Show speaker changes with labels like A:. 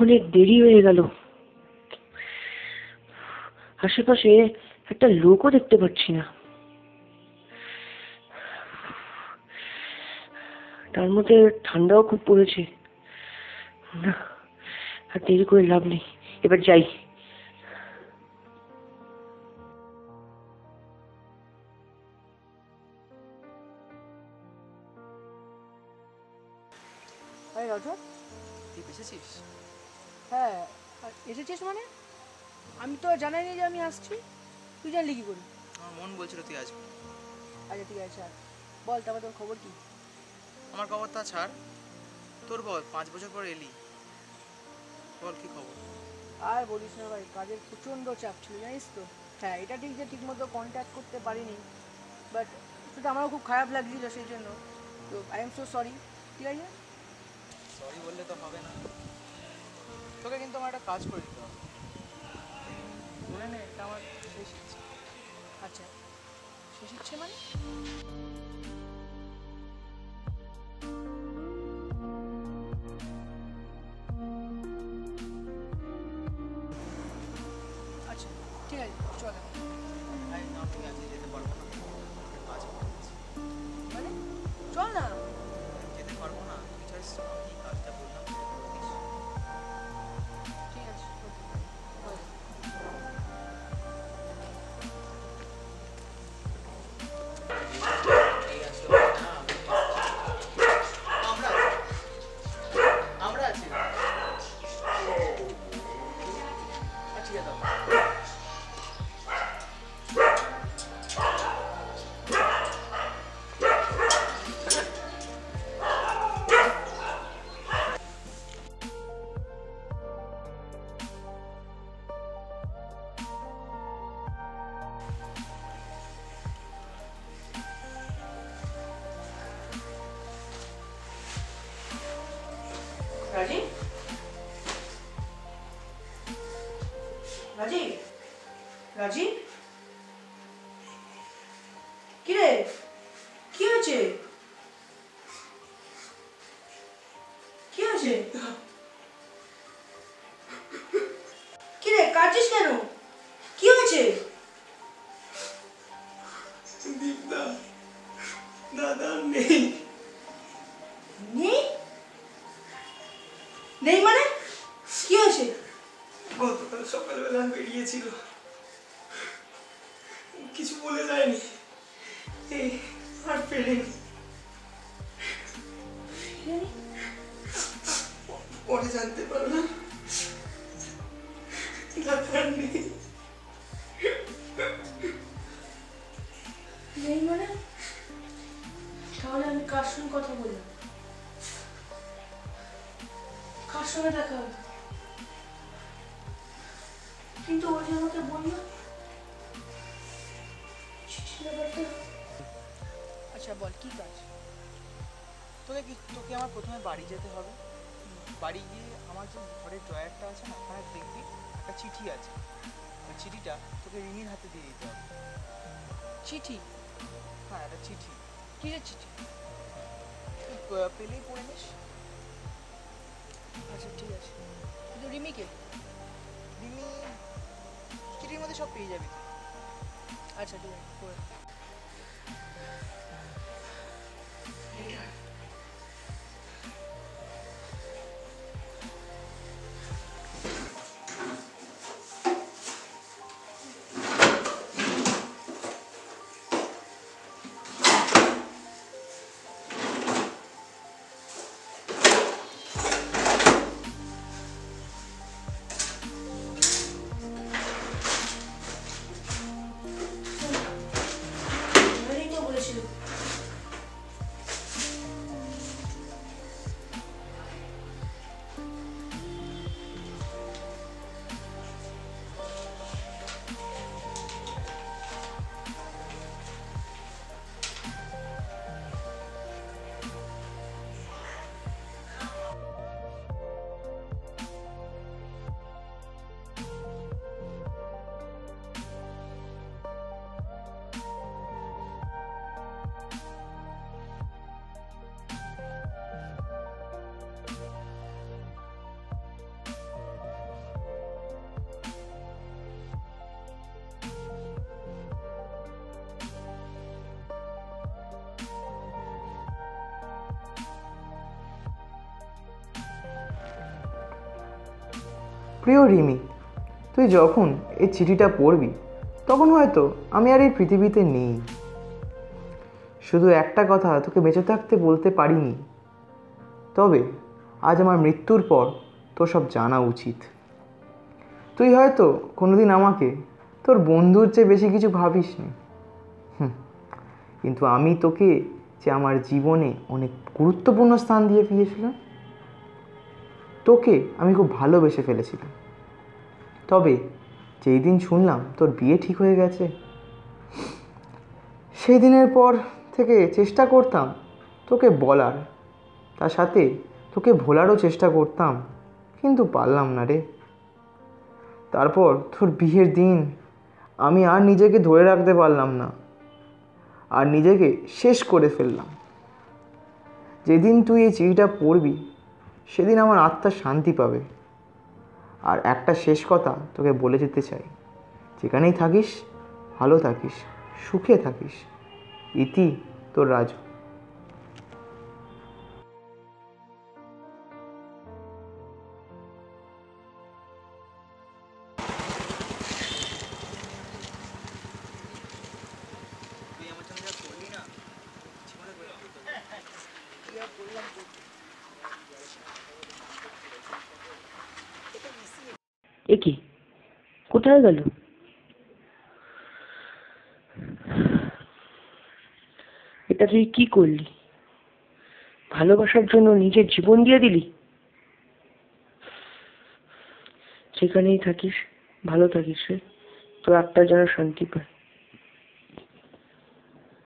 A: অনেক দেরি হয়ে গেল। আশেপাশে একটা লোকও দেখতে পাচ্ছি না। তার মধ্যে ঠান্ডাও খুব পড়েছে। না, আর দেরি করে লাভ নেই, এবার যাই।
B: আরে রাজু,
C: তুই এসেছিস?
B: হ্যাঁ এসেছিস মানে? আমি তো জানাইনি যে আমি আসছি, তুই জানলি কি করি?
C: আমার মন বলছিল তুই আসবি।
B: আচ্ছা ঠিক আছে, বল তারপর তোর খবর কি?
C: আমার খবরটা ছাড়, তোর বল, 5 বছর পর এলি, বল কি খবর?
B: আর বলিস না ভাই, কাজের প্রচণ্ড চাপ ছিল জানিস তো। হ্যাঁ এটা ঠিক যে ঠিকমতো কন্ট্যাক্ট করতে পারিনি, বাট সেটা আমারও খুব খারাপ লাগছিল সেই জন্য। তো আই এম সো সরি। ঠিক আছে,
C: সরি বললে তো হবে না, তোকে কিন্তু আমার একটা কাজ করে দিতে হবে। বলে নে, এটা আমার শেষ ইচ্ছে।
B: আচ্ছা শেষ ইচ্ছে মানে? আচ্ছা ঠিক আছে চল।
C: ভাই না, আমি আজকে যেতে পারবো না, একটা কাজ করে দিচ্ছি।
B: মানে চল না।
C: যেতে পারবো না, তুই জাস্ট আমি এই কাজটা বললাম সেটা করে দিস।
B: ঠিক আছে বল।
C: এই আসলে না, আমরা আমরা আছি। ঠিক আছে।
B: রাজীব, রাজীব, রাজীব, কি রে, কি হয়েছে? কি হয়েছে? কি রে কাঁদছিস কেন? কি হয়েছে?
D: দীপদা, দাদা নেই।
B: নেই? নেই মানে কি হয়েছে?
D: গতকাল সকালবেলা বেরিয়েছিল, কিছু বলে যায়নি, এই আর ফেরেনি। পরে জানতে পারলাম দাদা নেই।
B: নেই মানে? তাহলে আমি কার সঙ্গে কথা বললাম? কার সঙ্গে দেখা হলো? কিন্তু ওই যে আমাকে বললো চিঠির ব্যাপারটা। আচ্ছা বল কি কাজ?
C: তোকে আমার প্রথমে বাড়ি যেতে হবে। বাড়ি গিয়ে আমার যে ঘরের ড্রয়ারটা আছে না, ওখানে দেখবি একটা চিঠি আছে। ওই চিঠিটা তোকে রিনির হাতে দিয়ে দিতে হবে।
B: চিঠি?
C: হ্যাঁ, একটা চিঠি।
B: কিসের চিঠি?
C: তুই পেলেই পড়ে নিস।
B: আচ্ছা ঠিক আছে, কিন্তু রিমিকে?
C: রিনি চিঠির মধ্যে সব পেয়ে যাবি।
B: আচ্ছা ঠিক আছে পড়ে।
C: প্রিয় রিমি, তুই যখন এই চিঠিটা পড়বি তখন হয়তো আমি আর এই পৃথিবীতে নেই। শুধু একটা কথা তোকে বেঁচে থাকতে বলতে পারিনি, তবে আজ আমার মৃত্যুর পর তোর সব জানা উচিত। তুই হয়তো কোনোদিন আমাকে তোর বন্ধুর চেয়ে বেশি কিছু ভাবিস নি, কিন্তু আমি তোকে যে আমার জীবনে অনেক গুরুত্বপূর্ণ স্থান দিয়ে গিয়েছিলাম। তোকে আমি খুব ভালোবেসে ফেলেছিলাম। তবে যেই দিন শুনলাম তোর বিয়ে ঠিক হয়ে গেছে, সেই দিনের পর থেকে চেষ্টা করতাম তোকে বলার, তার সাথে তোকে ভোলারও চেষ্টা করতাম, কিন্তু পারলাম না রে। তারপর তোর বিয়ের দিন আমি আর নিজেকে ধরে রাখতে পারলাম না, আর নিজেকে শেষ করে ফেললাম। যেদিন তুই এই চিঠিটা পড়বি সেদিন আমার আত্মা শান্তি পাবে। আর একটা শেষ কথা তোকে বলে যেতে চাই, যেখানেই থাকিস ভালো থাকিস, সুখে থাকিস। ইতি, তোর রাজু।
A: এ কি, কোথায় গেল? এটা তুই কি করলি? ভালোবাসার জন্য নিজের জীবন দিয়ে দিলি? যেখানেই থাকিস ভালো থাকিস রে, তোর আত্মা যেন শান্তি পায়।